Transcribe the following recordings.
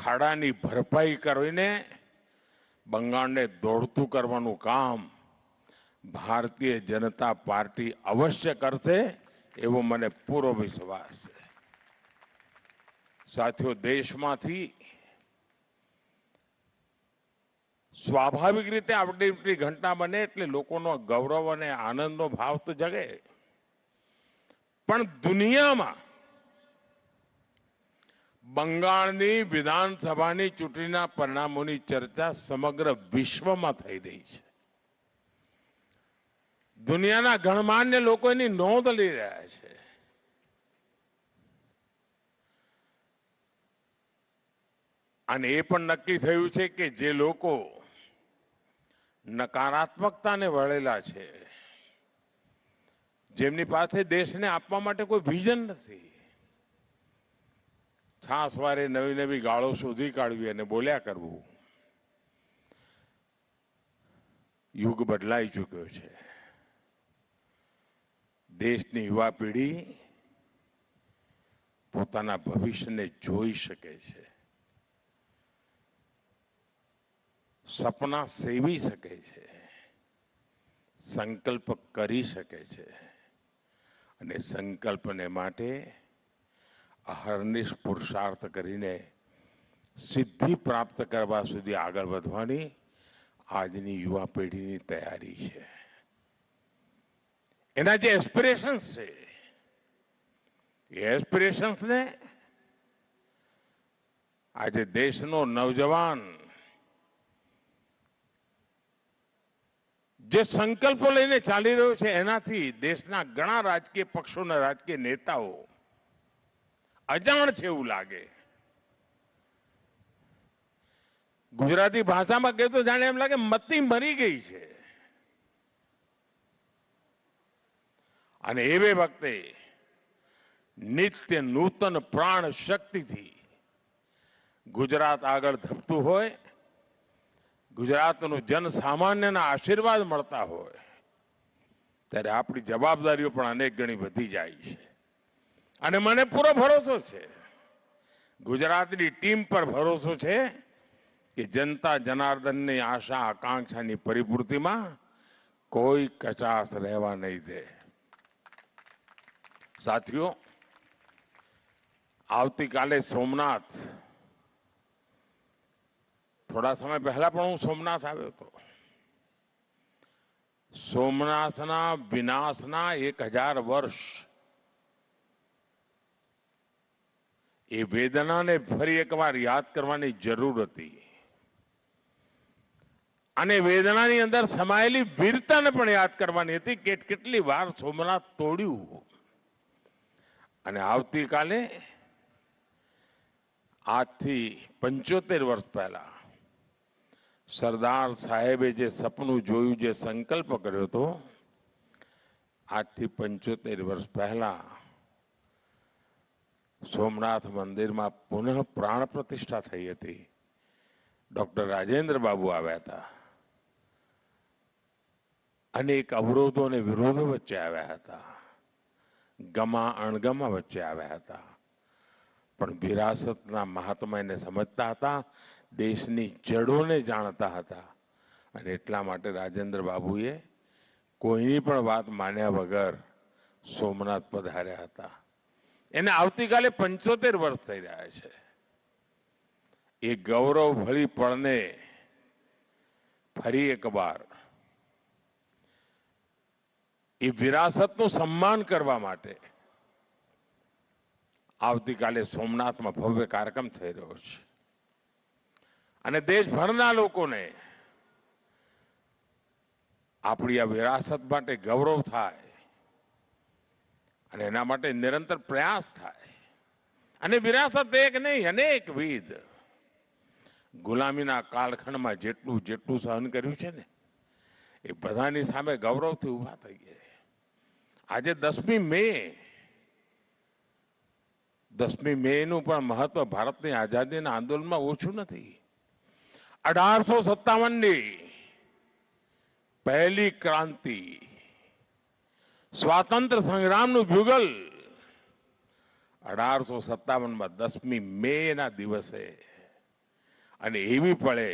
ખાડાની ભરપાઈ કરીને બંગાળને દોડતું કરવાનું કામ ભારતીય જનતા પાર્ટી અવશ્ય કરશે એવો મને પૂરો વિશ્વાસ છે। સાથીઓ, દેશમાંથી સ્વાભાવિક રીતે આપણી ઘટના બને એટલે લોકોનો ગૌરવ અને આનંદનો ભાવ તો જગે, પણ દુનિયામાં બંગાળની વિધાનસભાની ચૂંટણીના પરિણામોની ચર્ચા સમગ્ર વિશ્વમાં થઈ રહી છે। દુનિયાના ગણમાન્ય લોકો એની નોંધ લઈ રહ્યા છે। અને એ પણ નક્કી થયું છે કે જે લોકો નકારાત્મકતાને વળેલા છે, જેમની પાસે દેશને આપવા માટે કોઈ વિઝન નથી, છાસવારે નવી નવી ગાળો શોધી કાઢવી અને બોલ્યા કરવું, યુગ બદલાઈ ચૂક્યો છે। દેશની યુવા પેઢી પોતાના ભવિષ્યને જોઈ શકે છે, સપના સેવી શકે છે, સંકલ્પ કરી શકે છે અને સંકલ્પને માટે અહર્નિશ પુરુષાર્થ કરીને સિદ્ધિ પ્રાપ્ત કરવા સુધી આગળ વધવાની આજની યુવા પેઢીની તૈયારી છે। એના જે એસ્પિરેશન્સ છે એ એસ્પિરેશન્સને આજે દેશનો નવજવાન જે સંકલ્પો લઈને ચાલી રહ્યો છે એનાથી દેશના ઘણા રાજકીય પક્ષોના રાજકીય નેતાઓ અજાણ છે એવું લાગે। ગુજરાતી ભાષામાં કહે તો જાણે એમ લાગે મતી મરી ગઈ છે। અને એવે વખતે નિત્ય નૂતન પ્રાણ શક્તિથી ગુજરાત આગળ ધપતું હોય, ગુજરાતનું જનસામાન્યના આશીર્વાદ મળતા હોય ત્યારે આપણી જવાબદારીઓ પણ અનેક ગણી વધી જાય છે। અને મને પૂરો ભરોસો છે, ગુજરાતની ટીમ પર ભરોસો છે કે જનતા જનાર્દનની આશા આકાંક્ષાની પરિપૂર્તિમાં કોઈ કચાશ રહેવા નહીં દે। સાથીઓ, આવતીકાલે સોમનાથ, થોડા સમય પહેલા પણ હું સોમનાથ આવ્યો હતો। સોમનાથના વિનાશના 1000 વર્ષ એ વેદનાને ફરી એકવાર યાદ કરવાની જરૂર હતી અને વેદનાની અંદર સમાયેલી વીરતાને પણ યાદ કરવાની હતી કે કેટલી વાર સોમનાથ તોડ્યું। અને આવતીકાલે આજથી 75 વર્ષ પહેલા સરદાર સાહેબે જે સપનું જોયું, જે સંકલ્પ કર્યો હતો, આજથી 75 વર્ષ પહેલા સોમનાથ મંદિરમાં પુનઃ પ્રાણ પ્રતિષ્ઠા થઈ હતી। ડોક્ટર રાજેન્દ્ર બાબુ આવ્યા હતા, અનેક અવરોધો અને વિરોધો વચ્ચે આવ્યા હતા, ગમા અણગમા વચ્ચે આવ્યા હતા, પણ વિરાસતના મહાત્માને સમજતા હતા, દેશની જડોને જાણતા હતા અને એટલા માટે રાજેન્દ્ર બાબુએ કોઈની પણ વાત માન્યા વગર સોમનાથ પધાર્યા હતા। એને આવતીકાલે 75 વર્ષ થઈ રહ્યા છે। એ ગૌરવ ભરી પળને ફરી એકવાર એ વિરાસતનું સન્માન કરવા માટે આવતીકાલે સોમનાથમાં ભવ્ય કાર્યક્રમ થઈ રહ્યો છે અને દેશભરના લોકોને આપણી આ વિરાસત માટે ગૌરવ થાય અને એના માટે નિરંતર પ્રયાસ થાય। અને વિરાસત એક નહીં, અનેકવિધ ગુલામીના કાળખંડમાં જેટલું જેટલું સહન કર્યું છે ને એ બધાની સામે ગૌરવથી ઊભા થઈ ગયા। આજે 10મી મેનું પણ મહત્વ ભારતની આઝાદીના આંદોલનમાં ઓછું નથી। 1857ની પહેલી ક્રાંતિ, સ્વાતંત્ર્ય સંગ્રામનું યુગલ 1857માં 10મી મેના દિવસે અને એવી પળે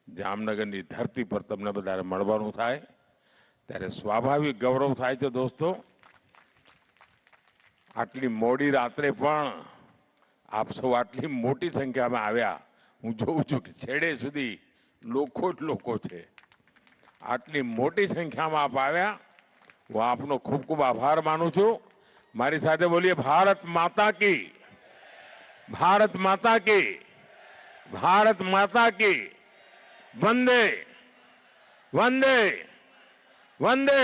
જામનગરની ધરતી પર તમને બધાને મળવાનું થાય ત્યારે સ્વાભાવિક ગૌરવ થાય છે દોસ્તો। આટલી મોડી રાત્રે પણ આપ સૌ આટલી મોટી સંખ્યામાં આવ્યા। હું જોઉં છું કે છેડે સુધી લોકો જ લોકો છે। આટલી મોટી સંખ્યામાં આપ આવ્યા, હું આપનો ખૂબ ખૂબ આભાર માનું છું। મારી સાથે બોલીએ ભારત માતા કી, ભારત માતા કી, ભારત માતા કી, વંદે વંદે વંદે।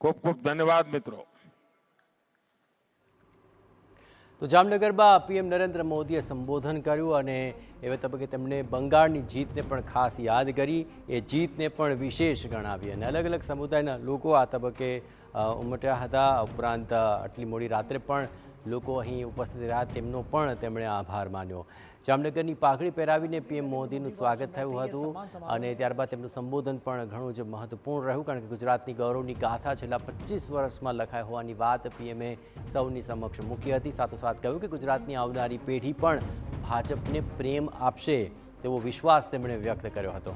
ખૂબ ખૂબ ધન્યવાદ મિત્રો। તો જામનગરમાં પીએમ નરેન્દ્ર મોદીએ સંબોધન કર્યું અને એવા તબક્કે તેમણે બંગાળની જીતને પણ ખાસ યાદ કરી, એ જીતને પણ વિશેષ ગણાવી અને અલગ અલગ સમુદાયના લોકો આ તબક્કે ઉમટ્યા હતા। ઉપરાંત આટલી મોડી રાત્રે પણ લોકો અહીં ઉપસ્થિત રહ્યા, તેમનો પણ તેમણે આભાર માન્યો। જામનગરની પાઘડી પહેરાવીને પીએમ મોદીનું સ્વાગત થયું હતું અને ત્યારબાદ તેમનું સંબોધન પણ ઘણું જ મહત્વપૂર્ણ રહ્યું, કારણ કે ગુજરાતની ગૌરવની ગાથા છેલ્લા 25 વર્ષમાં લખાઈ હોવાની વાત પીએમએ સૌની સમક્ષ મૂકી હતી। સાથોસાથ કહ્યું કે ગુજરાતની આવનારી પેઢી પણ ભાજપને પ્રેમ આપશે તેવો વિશ્વાસ તેમણે વ્યક્ત કર્યો હતો।